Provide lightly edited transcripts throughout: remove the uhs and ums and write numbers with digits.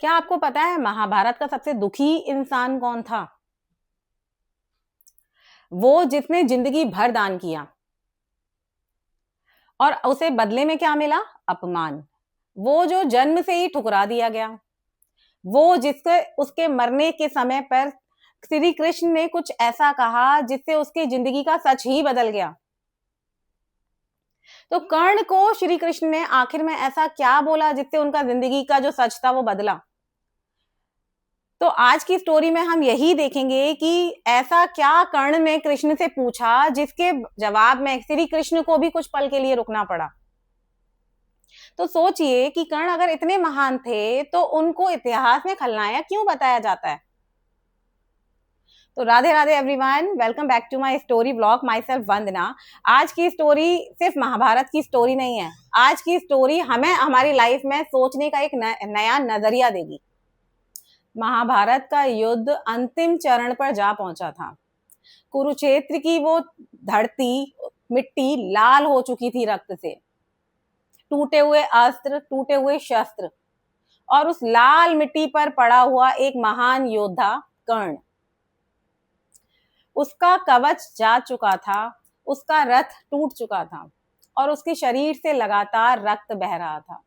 क्या आपको पता है महाभारत का सबसे दुखी इंसान कौन था? वो जिसने जिंदगी भर दान किया और उसे बदले में क्या मिला? अपमान। वो जो जन्म से ही ठुकरा दिया गया। वो जिसके उसके मरने के समय पर श्री कृष्ण ने कुछ ऐसा कहा जिससे उसकी जिंदगी का सच ही बदल गया। तो कर्ण को श्री कृष्ण ने आखिर में ऐसा क्या बोला जिससे उनका जिंदगी का जो सच था वो बदला? तो आज की स्टोरी में हम यही देखेंगे कि ऐसा क्या कर्ण ने कृष्ण से पूछा जिसके जवाब में श्री कृष्ण को भी कुछ पल के लिए रुकना पड़ा। तो सोचिए कि कर्ण अगर इतने महान थे तो उनको इतिहास में खलनायक क्यों बताया जाता है? तो Radhe Radhe everyone, welcome back to my story blog. Myself Vandana. आज की स्टोरी सिर्फ महाभारत की स्टोरी नहीं है। आज की स्टोरी हमें हमारी लाइफ में सोचने का एक नया नजरिया देगी। महाभारत का युद्ध अंतिम चरण पर जा पहुंचा था। कुरुक्षेत्र की वो धरती मिट्टी लाल हो चुकी थी रक्त से। टूटे हुए अस्त्र, टूटे हुए शस्त्र और उस लाल मिट्टी पर पड़ा हुआ एक महान योद्धा कर्ण। उसका कवच जा चुका था, उसका रथ टूट चुका था और उसके शरीर से लगातार रक्त बह रहा था,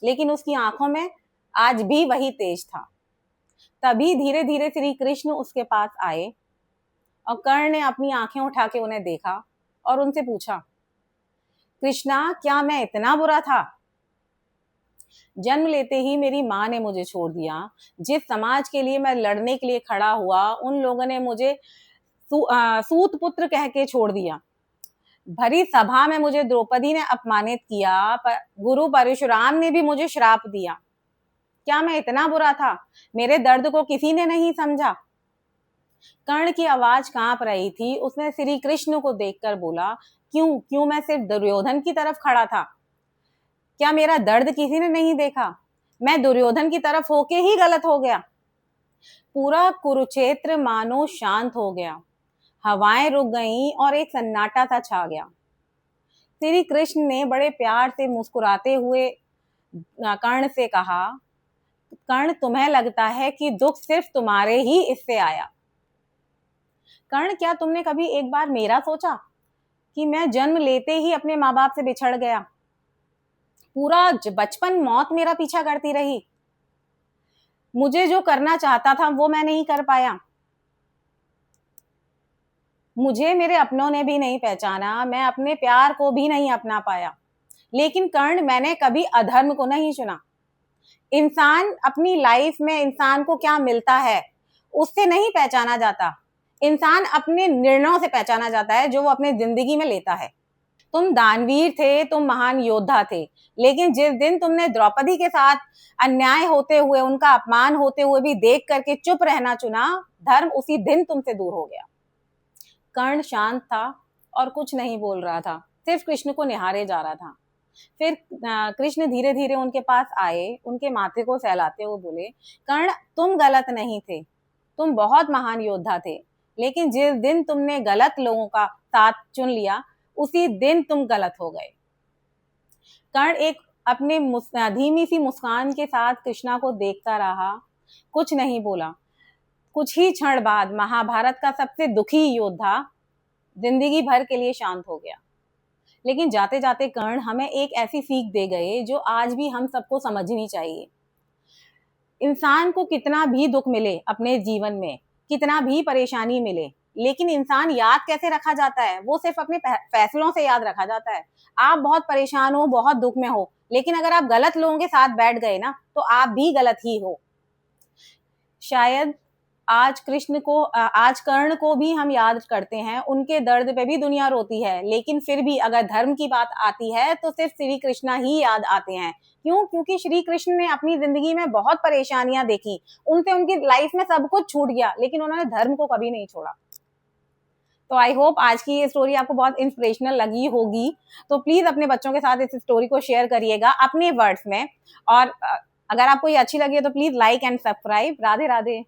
लेकिन उसकी आंखों में आज भी वही तेज था। तभी धीरे धीरे श्री कृष्ण उसके पास आए और कर्ण ने अपनी आंखें उठा के उन्हें देखा और उनसे पूछा, कृष्णा, क्या मैं इतना बुरा था? जन्म लेते ही मेरी माँ ने मुझे छोड़ दिया। जिस समाज के लिए मैं लड़ने के लिए खड़ा हुआ, उन लोगों ने मुझे सूत पुत्र कह के छोड़ दिया। भरी सभा में मुझे द्रौपदी ने अपमानित किया, गुरु परशुराम ने भी मुझे श्राप दिया। क्या मैं इतना बुरा था? मेरे दर्द को किसी ने नहीं समझा। कर्ण की आवाज कांप रही थी। उसने श्री कृष्ण को देखकर बोला, क्यों क्यों मैं सिर्फ दुर्योधन की तरफ खड़ा था? क्या मेरा दर्द किसी ने नहीं देखा? मैं दुर्योधन की तरफ होके ही गलत हो गया। पूरा कुरुक्षेत्र मानो शांत हो गया। हवाएं रुक गईं और एक सन्नाटा सा छा गया। श्री कृष्ण ने बड़े प्यार से मुस्कुराते हुए कर्ण से कहा, कर्ण, तुम्हें लगता है कि दुख सिर्फ तुम्हारे ही इससे आया। कर्ण, क्या तुमने कभी एक बार मेरा सोचा कि मैं जन्म लेते ही अपने माँ बाप से बिछड़ गया? पूरा बचपन मौत मेरा पीछा करती रही। मुझे जो करना चाहता था वो मैं नहीं कर पाया। मुझे मेरे अपनों ने भी नहीं पहचाना, मैं अपने प्यार को भी नहीं अपना पाया। लेकिन कर्ण, मैंने कभी अधर्म को नहीं चुना। इंसान अपनी लाइफ में इंसान को क्या मिलता है उससे नहीं पहचाना जाता। इंसान अपने निर्णयों से पहचाना जाता है जो वो अपने जिंदगी में लेता है। तुम दानवीर थे, तुम महान योद्धा थे, लेकिन जिस दिन तुमने द्रौपदी के साथ अन्याय होते हुए, उनका अपमान होते हुए भी देख करके चुप रहना चुना, धर्म उसी दिन तुमसे दूर हो गया। कर्ण शांत था और कुछ नहीं बोल रहा था, सिर्फ कृष्ण को निहारे जा रहा था। फिर कृष्ण धीरे धीरे उनके पास आए, उनके माथे को सहलाते हुए बोले, कर्ण, तुम गलत नहीं थे, तुम बहुत महान योद्धा थे, लेकिन जिस दिन तुमने गलत लोगों का साथ चुन लिया उसी दिन तुम गलत हो गए। कर्ण एक अपने धीमी सी मुस्कान के साथ कृष्णा को देखता रहा, कुछ नहीं बोला। कुछ ही क्षण बाद महाभारत का सबसे दुखी योद्धा जिंदगी भर के लिए शांत हो गया। लेकिन जाते जाते कर्ण हमें एक ऐसी सीख दे गए जो आज भी हम सबको समझनी चाहिए। इंसान को कितना भी दुख मिले अपने जीवन में, कितना भी परेशानी मिले, लेकिन इंसान याद कैसे रखा जाता है? वो सिर्फ अपने फैसलों से याद रखा जाता है। आप बहुत परेशान हो, बहुत दुख में हो, लेकिन अगर आप गलत लोगों के साथ बैठ गए ना तो आप भी गलत ही हो। शायद आज कर्ण को भी हम याद करते हैं, उनके दर्द पे भी दुनिया रोती है, लेकिन फिर भी अगर धर्म की बात आती है तो सिर्फ श्री कृष्णा ही याद आते हैं। क्यों? क्योंकि श्री कृष्ण ने अपनी जिंदगी में बहुत परेशानियां देखी, उनसे उनकी लाइफ में सब कुछ छूट गया, लेकिन उन्होंने धर्म को कभी नहीं छोड़ा। तो आई होप आज की ये स्टोरी आपको बहुत इंस्पिरेशनल लगी होगी। तो प्लीज अपने बच्चों के साथ इस स्टोरी को शेयर करिएगा अपने वर्ड्स में, और अगर आपको ये अच्छी लगी है तो please like and subscribe. Radhe Radhe.